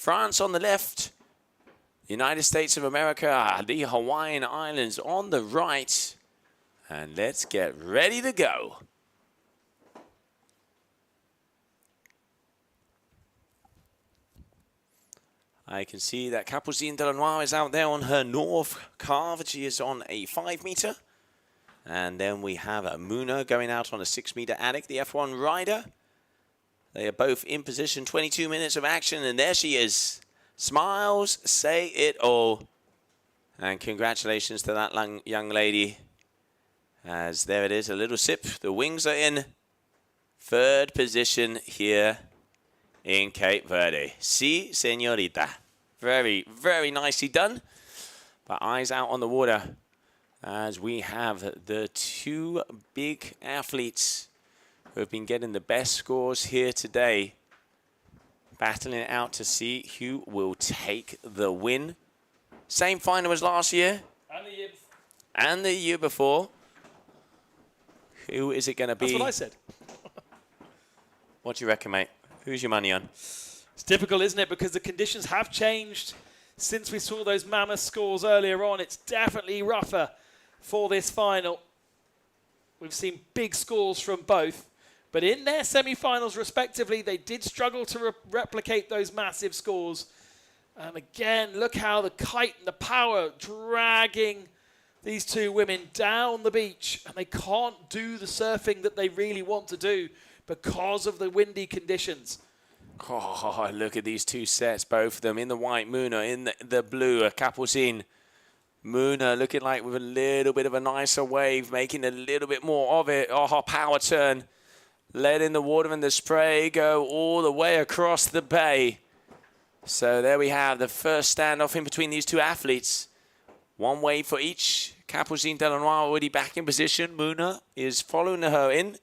France on the left. United States of America, the Hawaiian Islands on the right. And let's get ready to go. I can see that Capucine is out there on her north carve. She is on a 5 meter. And then we have Moona going out on a 6 meter attic, the F1 rider. They are both in position, 22 minutes of action, and there she is. Smiles, say it all. And congratulations to that young lady. As there it is, a little sip. The wings are in 3rd position here in Cape Verde. Si, señorita. Very, very nicely done. But eyes out on the water as we have the 2 big athletes who have been getting the best scores here today, battling it out to see who will take the win. Same final as last year. And the year before. Who is it going to be? That's what I said. What do you reckon, mate? Who's your money on? It's difficult, isn't it? Because the conditions have changed since we saw those mammoth scores earlier on. It's definitely rougher for this final. We've seen big scores from both. But in their semi-finals, respectively, they did struggle to replicate those massive scores. And again, look how the kite and the power dragging these 2 women down the beach. And they can't do the surfing that they really want to do because of the windy conditions. Oh, look at these 2 sets, both of them in the white, Moona in the blue, Capucine. Moona looking like with a little bit of a nicer wave, making a little bit more of it. Oh, her power turn. Letting the water and the spray go all the way across the bay. So there we have the first standoff in between these 2 athletes. 1 wave for each. Capucine already back in position. Moona is following her in.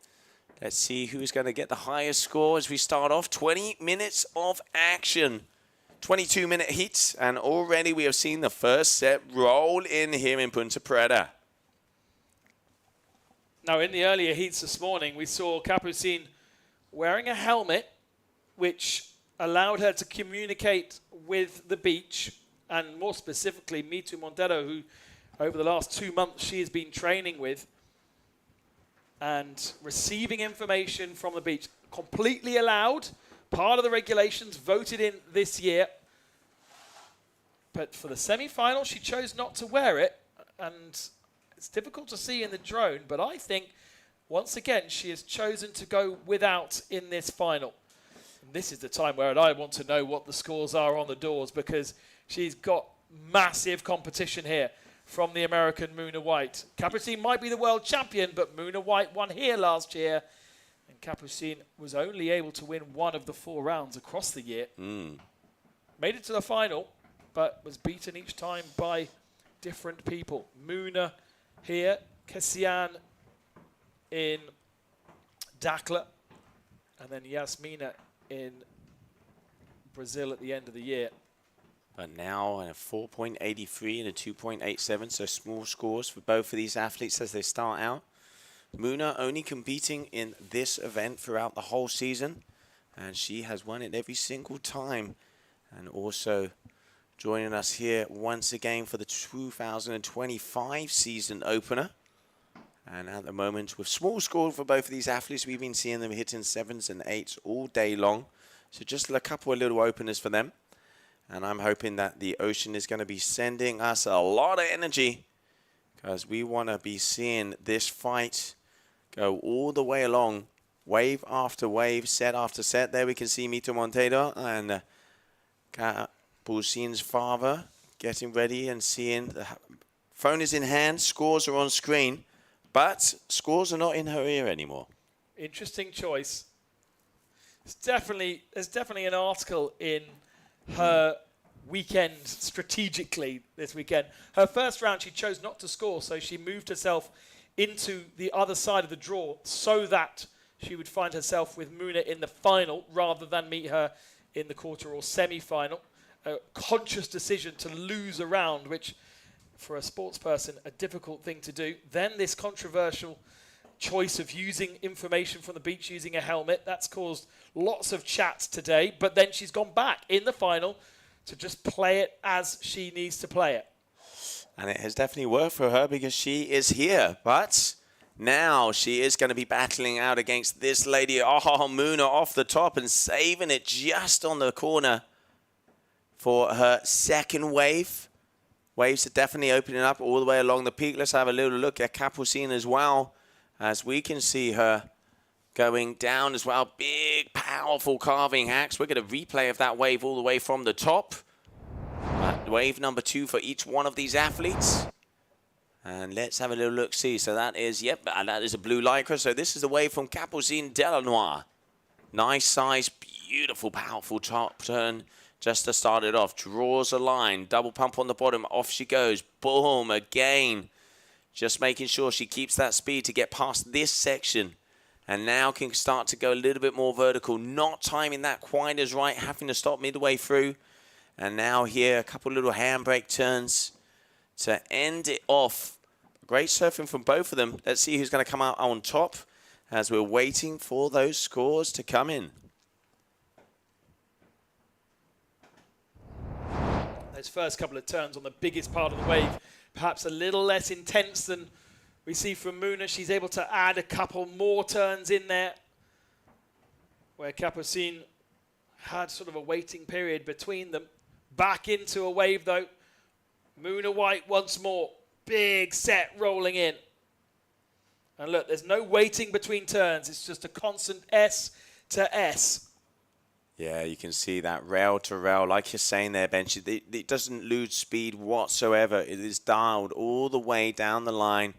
Let's see who's going to get the highest score as we start off. 20 minutes of action. 22-minute heats. And already we have seen the first set roll in here in Punta Preta. Now, in the earlier heats this morning, we saw Capucine wearing a helmet, which allowed her to communicate with the beach, and more specifically, Mitu Montero, who over the last 2 months she has been training with and receiving information from the beach. Completely allowed, part of the regulations voted in this year. But for the semi-final, she chose not to wear it, and it's difficult to see in the drone, but I think, once again, she has chosen to go without in this final. And this is the time where I want to know what the scores are on the doors, because she's got massive competition here from the American Moona White. Capucine might be the world champion, but Moona White won here last year, and Capucine was only able to win 1 of the 4 rounds across the year. Made it to the final, but was beaten each time by different people. Moona here, Capucine in Dakla, and then Yasmina in Brazil at the end of the year. But now a 4.83 and a 2.87, so small scores for both of these athletes as they start out. Moona only competing in this event throughout the whole season, and she has won it every single time. And also joining us here once again for the 2025 season opener. And at the moment, with small scores for both of these athletes, we've been seeing them hitting 7s and 8s all day long. So just a couple of little openers for them. And I'm hoping that the ocean is going to be sending us a lot of energy, because we want to be seeing this fight go all the way along, wave after wave, set after set. There we can see Mitu Montero and Capucine's father getting ready and seeing the phone is in hand, scores are on screen, but scores are not in her ear anymore. Interesting choice. There's definitely an article in her weekend strategically this weekend. Her first round she chose not to score, so she moved herself into the other side of the draw so that she would find herself with Moona in the final rather than meet her in the quarter or semi-final. A conscious decision to lose a round, which for a sports person, a difficult thing to do. Then this controversial choice of using information from the beach using a helmet. That's caused lots of chat today. But then she's gone back in the final to just play it as she needs to play it. And it has definitely worked for her because she is here. But now she is going to be battling out against this lady. Oh, Moona off the top and saving it just on the corner for her second wave. Waves are definitely opening up all the way along the peak. Let's have a little look at Capucine as well, as we can see her going down as well. Big, powerful carving hacks. We're going to replay of that wave all the way from the top. Wave number 2 for each one of these athletes. And let's have a little look-see. So that is, yep, that is a blue lycra. So this is the wave from Capucine Delanois. Nice size, beautiful, powerful top turn. Just to start it off, draws a line, double pump on the bottom, off she goes, boom, again. Just making sure she keeps that speed to get past this section. And now can start to go a little bit more vertical, not timing that quite as right, having to stop midway through. And now here, a couple little handbrake turns to end it off. Great surfing from both of them. Let's see who's going to come out on top as we're waiting for those scores to come in. Those first couple of turns on the biggest part of the wave, perhaps a little less intense than we see from Moona. She's able to add a couple more turns in there, where Capucine had sort of a waiting period between them. Back into a wave though. Moona White once more. Big set rolling in. And look, there's no waiting between turns. It's just a constant S to S. Yeah, you can see that rail to rail, like you're saying there, Bench. It doesn't lose speed whatsoever. It is dialed all the way down the line.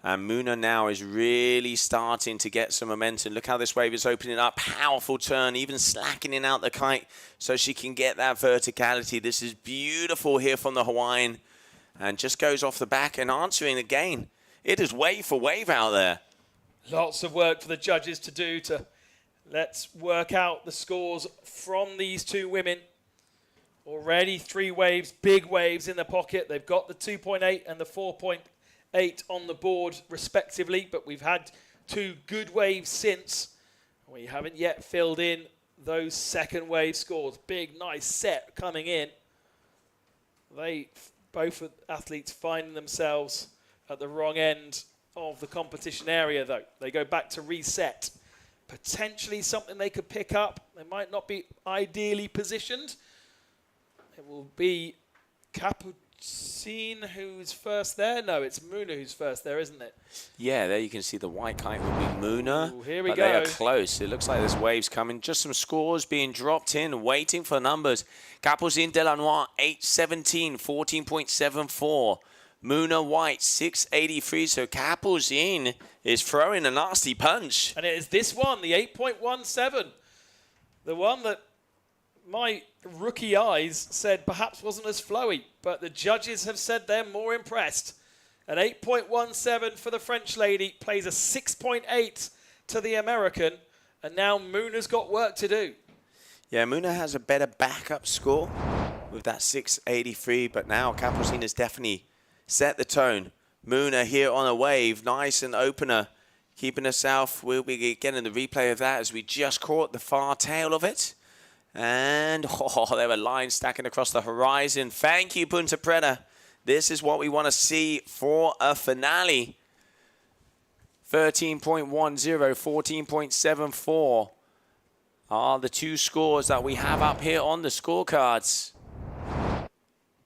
And Moona now is really starting to get some momentum. Look how this wave is opening up. Powerful turn, even slackening out the kite so she can get that verticality. This is beautiful here from the Hawaiian. And just goes off the back and answering again. It is wave for wave out there. Lots of work for the judges to do to let's work out the scores from these two women. Already 3 waves, big waves in the pocket. They've got the 2.8 and the 4.8 on the board respectively, but we've had 2 good waves since. We haven't yet filled in those second wave scores. Big, nice set coming in. Both athletes finding themselves at the wrong end of the competition area though. They go back to reset. Potentially something they could pick up. They might not be ideally positioned. It will be Capucine who's first there. No, it's Moona who's first there, isn't it? Yeah, there you can see the white kite will be Moona. Ooh, here we but go. They are close. It looks like there's waves coming. Just some scores being dropped in, waiting for numbers. Capucine Delanois, 8.17, 14.74. Moona White, 6.83. So Capucine is throwing a nasty punch. And it is this one, the 8.17. The one that my rookie eyes said perhaps wasn't as flowy, but the judges have said they're more impressed. An 8.17 for the French lady, plays a 6.8 to the American, and now Moona's got work to do. Yeah, Moona has a better backup score with that 6.83, but now Capucine has definitely set the tone. Moona here on a wave, nice and opener, keeping herself. We'll be getting the replay of that as we just caught the far tail of it. And, there were lines stacking across the horizon. Thank you, Punta Preta. This is what we want to see for a finale. 13.10, 14.74 are the 2 scores that we have up here on the scorecards.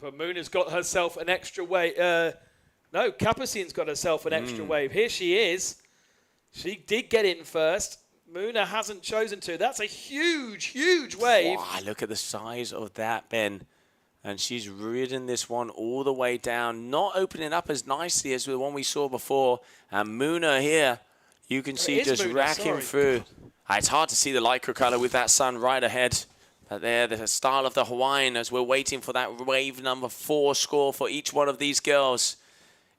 But Moona's got herself an extra wave. No, Capucine's got herself an extra wave. Here she is. She did get in first. Moona hasn't chosen to. That's a huge, huge wave. Wow, look at the size of that, Ben. And she's ridden this one all the way down, not opening up as nicely as the one we saw before. And Moona here, you can see just Moona, racking through. It's hard to see the lycra color with that sun right ahead. But there, the style of the Hawaiian as we're waiting for that wave number 4 score for each one of these girls.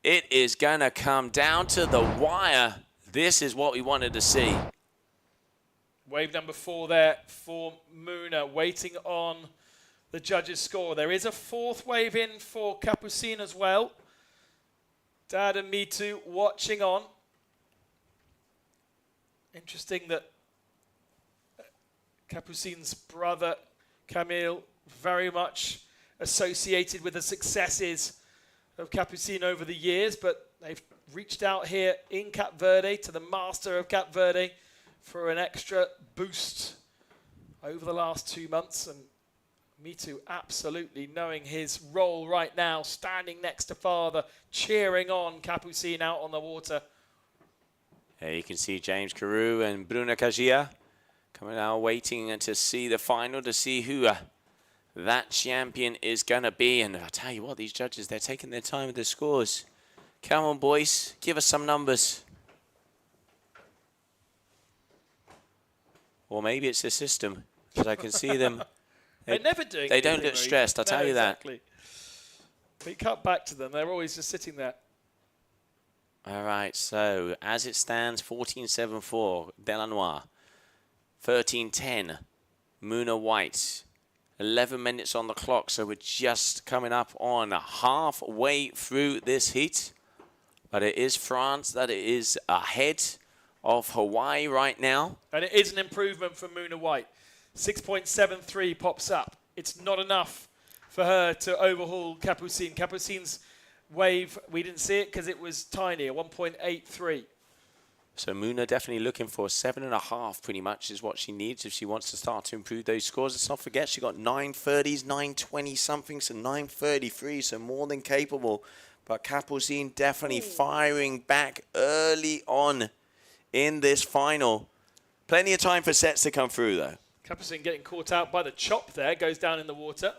It is going to come down to the wire. This is what we wanted to see. Wave number 4 there for Moona, waiting on the judges' score. There is a 4th wave in for Capucine as well. Dad and me too watching on. Interesting that Capucine's brother, Camille, very much associated with the successes of Capucine over the years, but they've reached out here in Cap Verde to the master of Cap Verde for an extra boost over the last 2 months. And Mitu absolutely knowing his role right now, standing next to father, cheering on Capucine out on the water. Here you can see James Carew and Bruna Kajia coming out waiting to see the final, to see who that champion is going to be. And I tell you what, these judges, they're taking their time with the scores. Come on, boys, give us some numbers. Or maybe it's the system, because I can see them. They're never doing They don't look stressed, I'll tell you exactly. that. We cut back to them. They're always just sitting there. All right, so as it stands, 14.74, Delanois. 13.10, Moona White. 11 minutes on the clock, so we're just coming up on halfway through this heat. But it is France that is ahead of Hawaii right now. And it is an improvement for Moona White. 6.73 pops up. It's not enough for her to overhaul Capucine. Capucine's wave, we didn't see it because it was tiny, a 1.83. So Moona definitely looking for 7.5 pretty much is what she needs if she wants to start to improve those scores. Let's not forget she got 930s, 920 something, so 933, so more than capable. But Capucine definitely firing back early on in this final. Plenty of time for sets to come through though. Capucine getting caught out by the chop there, goes down in the water.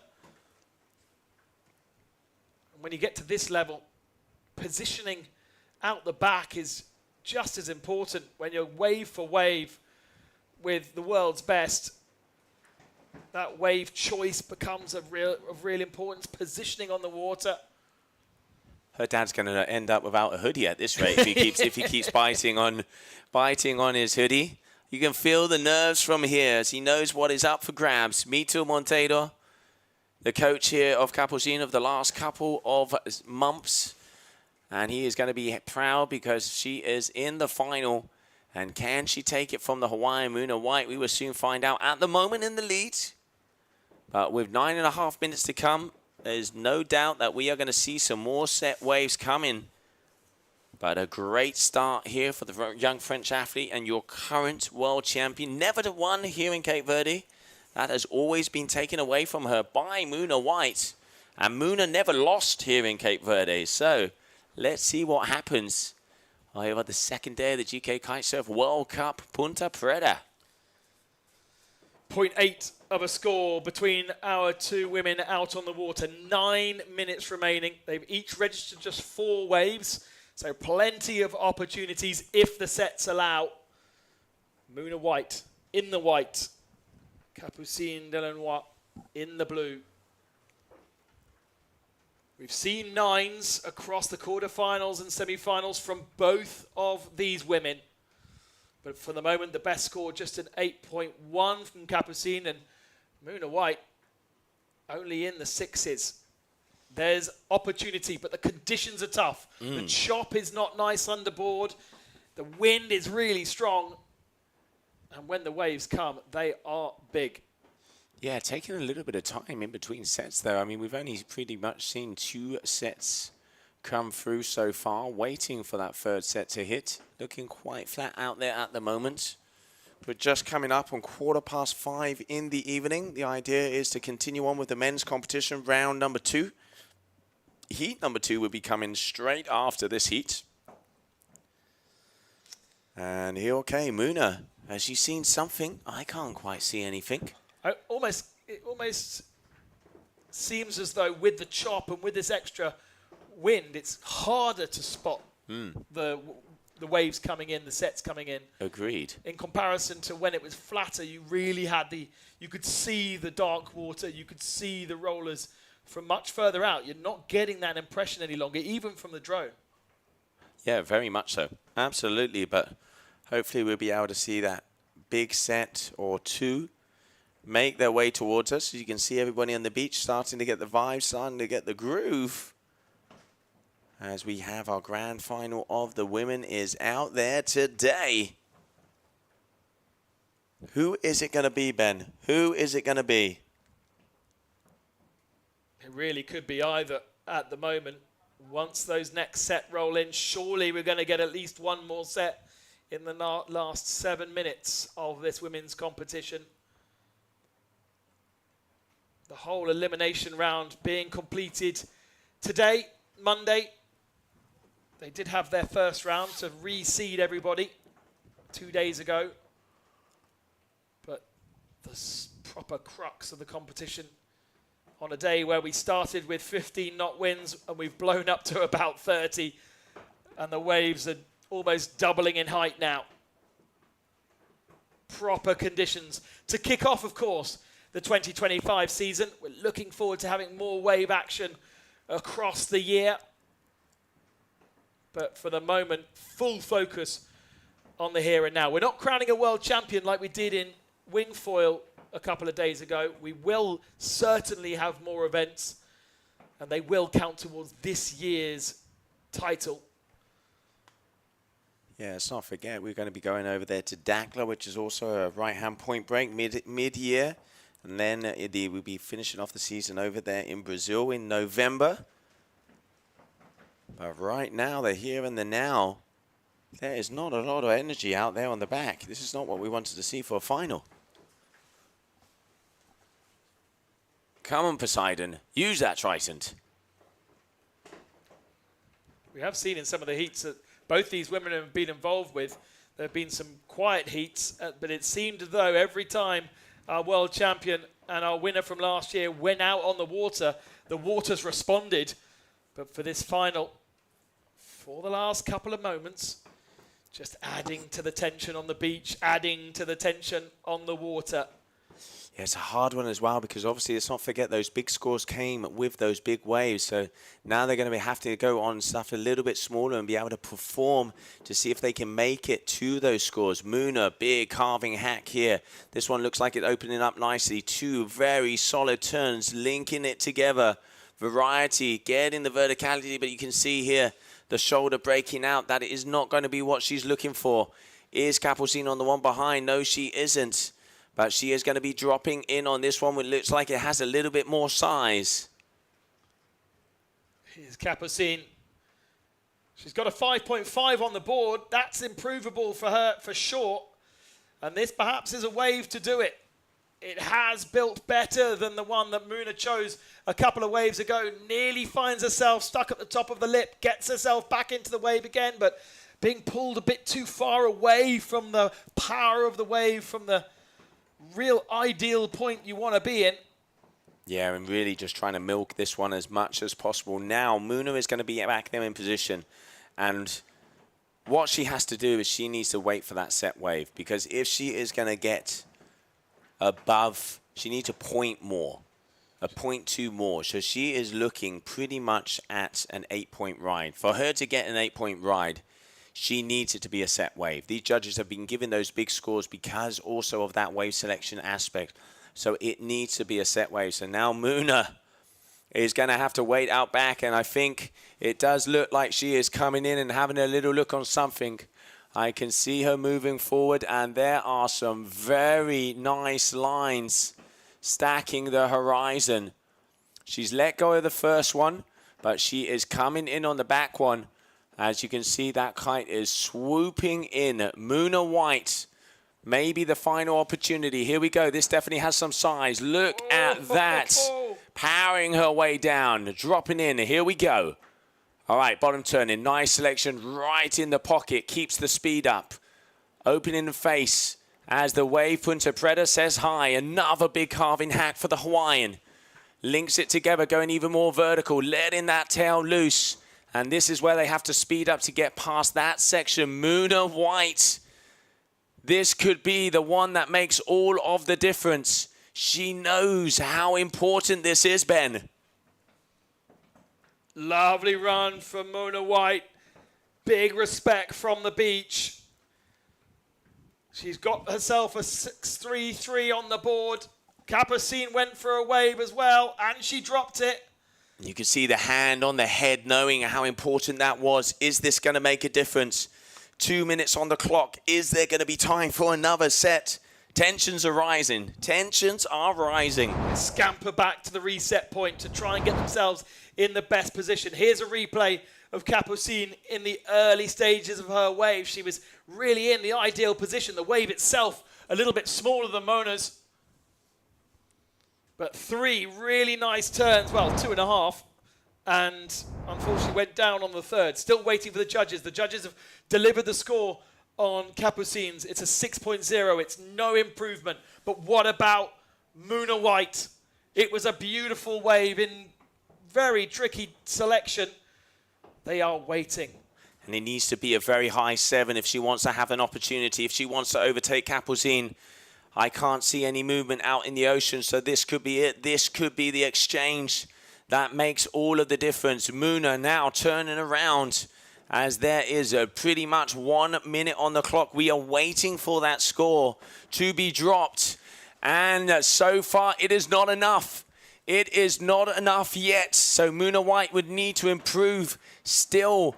And when you get to this level, positioning out the back is just as important when you're wave for wave with the world's best. That wave choice becomes of real importance. Positioning on the water. Her dad's going to end up without a hoodie at this rate if he keeps biting on his hoodie. You can feel the nerves from here as he knows what is up for grabs. Mitu Monteiro, the coach here of Capucine of the last couple of months. And he is going to be proud because she is in the final. And can she take it from the Hawaiian Moona White? We will soon find out. At the moment in the lead. But with 9.5 minutes to come, there's no doubt that we are going to see some more set waves coming. But a great start here for the young French athlete and your current world champion. Never to won here in Cape Verde. That has always been taken away from her by Moona White. And Moona never lost here in Cape Verde. So let's see what happens over the second day of the GKA Kite-Surf World Cup, Punta Preta. 0.8 of a score between our two women out on the water. 9 minutes remaining. They've each registered just 4 waves. So plenty of opportunities if the sets allow. Moona White in the white. Capucine Delanois in the blue. We've seen 9s across the quarterfinals and semi-finals from both of these women. But for the moment, the best score just an 8.1 from Capucine, and Moona White only in the 6s. There's opportunity, but the conditions are tough. The chop is not nice underboard. The wind is really strong. And when the waves come, they are big. Yeah, taking a little bit of time in between sets, though. I mean, we've only pretty much seen 2 sets come through so far, waiting for that third set to hit. Looking quite flat out there at the moment. We're just coming up on 5:15 in the evening. The idea is to continue on with the men's competition, round number 2. Heat number 2 will be coming straight after this heat. And here, okay, Moona, has you seen something? I can't quite see anything. It almost seems as though with the chop and with this extra wind, it's harder to spot the waves coming in, the sets coming in. Agreed. In comparison to when it was flatter, you really had you could see the dark water, you could see the rollers from much further out. You're not getting that impression any longer, even from the drone. Yeah, very much so. Absolutely, but hopefully we'll be able to see that big set or 2 make their way towards us. You can see everybody on the beach starting to get the vibe, starting to get the groove. As we have our grand final of the women is out there today. Who is it going to be, Ben? Who is it going to be? It really could be either at the moment. Once those next set roll in, surely we're going to get at least one more set in the last 7 minutes of this women's competition. The whole elimination round being completed today, Monday. They did have their first round to reseed everybody 2 days ago. But the proper crux of the competition on a day where we started with 15 knot winds and we've blown up to about 30 and the waves are almost doubling in height now. Proper conditions to kick off, of course, the 2025 season. We're looking forward to having more wave action across the year. But for the moment, full focus on the here and now. We're not crowning a world champion like we did in wing foil a couple of days ago. We will certainly have more events and they will count towards this year's title. Yeah, let's not forget we're going to be going over there to Dakla, which is also a right-hand point break mid-year. And then we'll be finishing off the season over there in Brazil in November. But right now, the here and the now, there is not a lot of energy out there on the back. This is not what we wanted to see for a final. Come on, Poseidon. Use that trident. We have seen in some of the heats that both these women have been involved with. There have been some quiet heats, but it seemed as though every time our world champion and our winner from last year went out on the waters responded. But for this final, for the last couple of moments, just adding to the tension on the beach, adding to the tension on the water. Yeah, it's a hard one as well because obviously let's not forget those big scores came with those big waves. So now they're going to have to go on stuff a little bit smaller and be able to perform to see if they can make it to those scores. Moona, big carving hack here. This one looks like it's opening up nicely. Two very solid turns, linking it together. Variety, getting the verticality, but you can see here the shoulder breaking out. That is not going to be what she's looking for. Is Capucine on the one behind? No, she isn't. But she is going to be dropping in on this one. It looks like it has a little bit more size. Here's Capucine. She's got a 5.5 on the board. That's improvable for her for sure. And this perhaps is a wave to do it. It has built better than the one that Moona chose a couple of waves ago. Nearly finds herself stuck at the top of the lip. Gets herself back into the wave again. But being pulled a bit too far away from the power of the wave, from the real ideal point you want to be in. Yeah, and really just trying to milk this one as much as possible. Now, Moona is going to be back there in position. And what she has to do is she needs to wait for that set wave. Because if she is going to get above, she needs a point more. A 0.2 more. So she is looking pretty much at an 8-point ride. For her to get an 8-point ride, she needs it to be a set wave. These judges have been given those big scores because also of that wave selection aspect. So it needs to be a set wave. So now Moona is going to have to wait out back. And I think it does look like she is coming in and having a little look on something. I can see her moving forward. And there are some very nice lines stacking the horizon. She's let go of the first one, but she is coming in on the back one. As you can see, that kite is swooping in. Moona White, maybe the final opportunity. Here we go. This definitely has some size. Look at that. Powering her way down, dropping in. Here we go. All right, bottom turning. Nice selection right in the pocket. Keeps the speed up. Opening the face as the wave punter Preda says hi. Another big carving hack for the Hawaiian. Links it together, going even more vertical. Letting that tail loose. And this is where they have to speed up to get past that section. Moona White. This could be the one that makes all of the difference. She knows how important this is, Ben. Lovely run from Moona White. Big respect from the beach. She's got herself a 6.33 on the board. Capucine went for a wave as well, and she dropped it. You can see the hand on the head knowing how important that was. Is this going to make a difference? 2 minutes on the clock. Is there going to be time for another set? Tensions are rising. Tensions are rising. Scamper back to the reset point to try and get themselves in the best position. Here's a replay of Capucine in the early stages of her wave. She was really in the ideal position. The wave itself a little bit smaller than Moona's. But 3 really nice turns, well, 2.5. And unfortunately went down on the 3rd. Still waiting for the judges. The judges have delivered the score on Capucine's. It's a 6.0. It's no improvement. But what about Moona White? It was a beautiful wave in very tricky selection. They are waiting. And it needs to be a very high 7 if she wants to have an opportunity, if she wants to overtake Capucine. I can't see any movement out in the ocean, so this could be it. This could be the exchange that makes all of the difference. Moona now turning around as there is pretty much 1 minute on the clock. We are waiting for that score to be dropped. And so far, it is not enough. It is not enough yet. So Moona White would need to improve still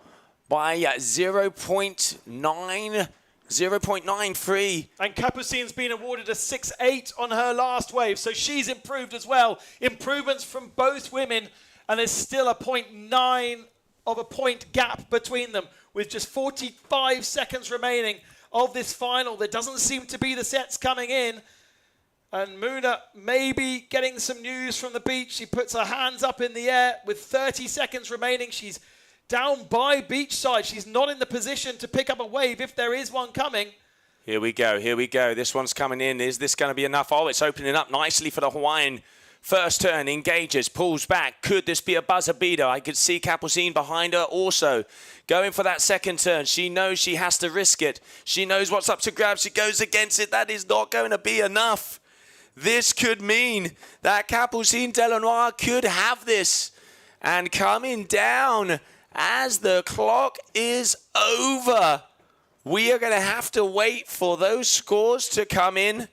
by 0.93. And Capucine's been awarded a 6.8 on her last wave, so she's improved as well. Improvements from both women, and there's still a 0.9 of a point gap between them with just 45 seconds remaining of this final. There doesn't seem to be the sets coming in. And Moona maybe getting some news from the beach. She puts her hands up in the air with 30 seconds remaining. She's down by beachside. She's not in the position to pick up a wave if there is one coming. Here we go. Here we go. This one's coming in. Is this going to be enough? Oh, it's opening up nicely for the Hawaiian. First turn, engages, pulls back. Could this be a buzzer beater? I could see Capucine behind her also. Going for that second turn. She knows she has to risk it. She knows what's up to grab. She goes against it. That is not going to be enough. This could mean that Capucine Delanois could have this. And coming down as the clock is over. We are going to have to wait for those scores to come in.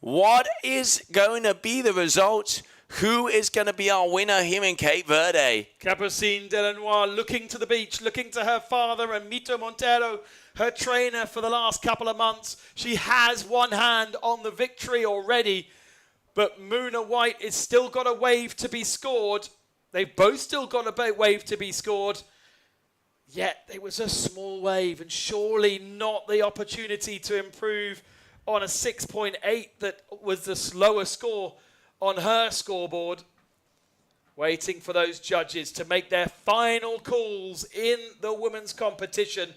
What is going to be the result? Who is going to be our winner here in Cape Verde? Capucine Delanois looking to the beach, looking to her father and Mito Montero, her trainer for the last couple of months. She has one hand on the victory already. But Moona White is still got a wave to be scored. They've both still got a wave to be scored. Yet it was a small wave and surely not the opportunity to improve on a 6.8 that was the slower score on her scoreboard. Waiting for those judges to make their final calls in the women's competition.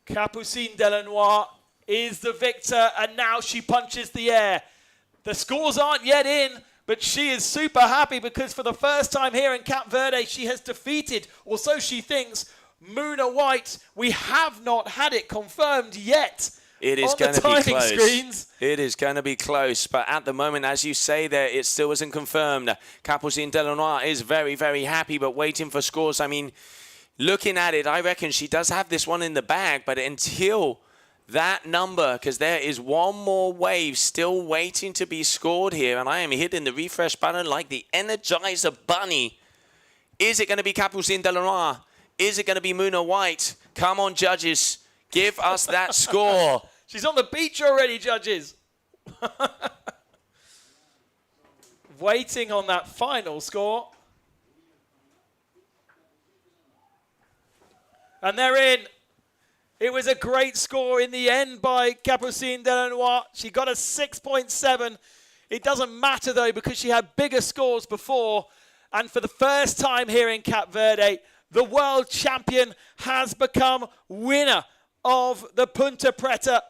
Capucine Delanois is the victor and now she punches the air. The scores aren't yet in, but she is super happy because for the first time here in Cape Verde, she has defeated, or so she thinks, Moona White. We have not had it confirmed yet. It is going to be close. Screens. It is going to be close, but at the moment, as you say there, it still isn't confirmed. Capucine Delanois is very, very happy, but waiting for scores. I mean, looking at it, I reckon she does have this one in the bag, but until that number, because there is one more wave still waiting to be scored here, and I am hitting the refresh button like the Energizer Bunny. Is it going to be Capucine Delanois? Is it going to be Moona White? Come on, judges. Give us that score. She's on the beach already, judges. Waiting on that final score. And they're in. It was a great score in the end by Capucine Delanois. She got a 6.7. It doesn't matter, though, because she had bigger scores before. And for the first time here in Cape Verde, the world champion has become winner of the Punta Preta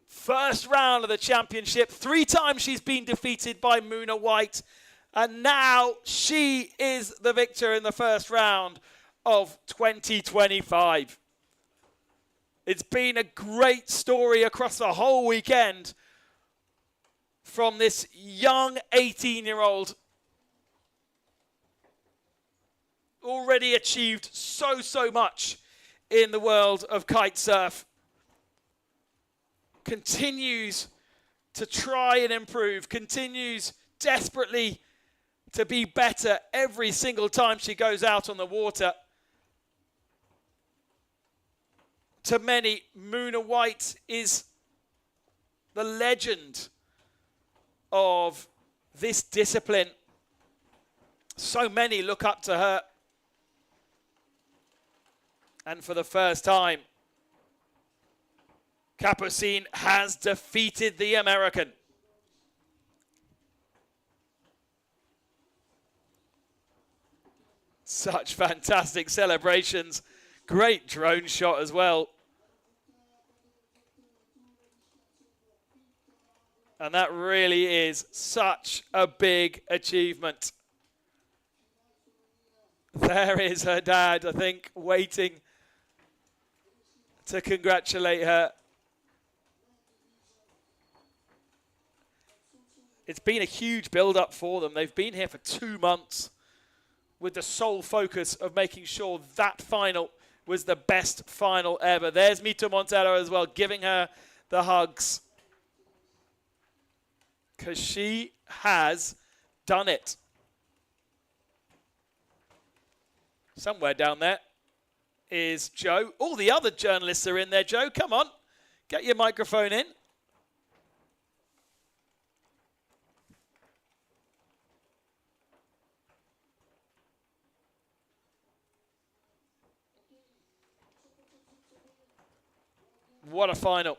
first round of the championship. 3 times she's been defeated by Moona White. And now she is the victor in the first round of 2025. It's been a great story across the whole weekend from this young 18-year-old. Already achieved so much in the world of kite surf. Continues to try and improve. Continues desperately to be better every single time she goes out on the water. To many, Moona White is the legend of this discipline. So many look up to her. And for the first time, Capucine has defeated the American. Such fantastic celebrations. Great drone shot as well. And that really is such a big achievement. There is her dad, I think, waiting to congratulate her. It's been a huge build-up for them. They've been here for 2 months with the sole focus of making sure that final was the best final ever. There's Mito Montero as well, giving her the hugs. Because she has done it. Somewhere down there is Joe. All the other journalists are in there. Joe, come on. Get your microphone in. What a final.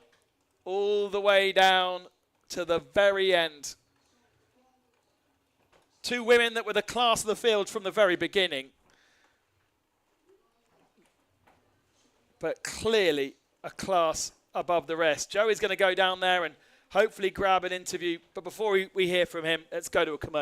All the way down to the very end. 2 women that were the class of the field from the very beginning. But clearly a class above the rest. Joe is going to go down there and hopefully grab an interview. But before we hear from him, let's go to a commercial.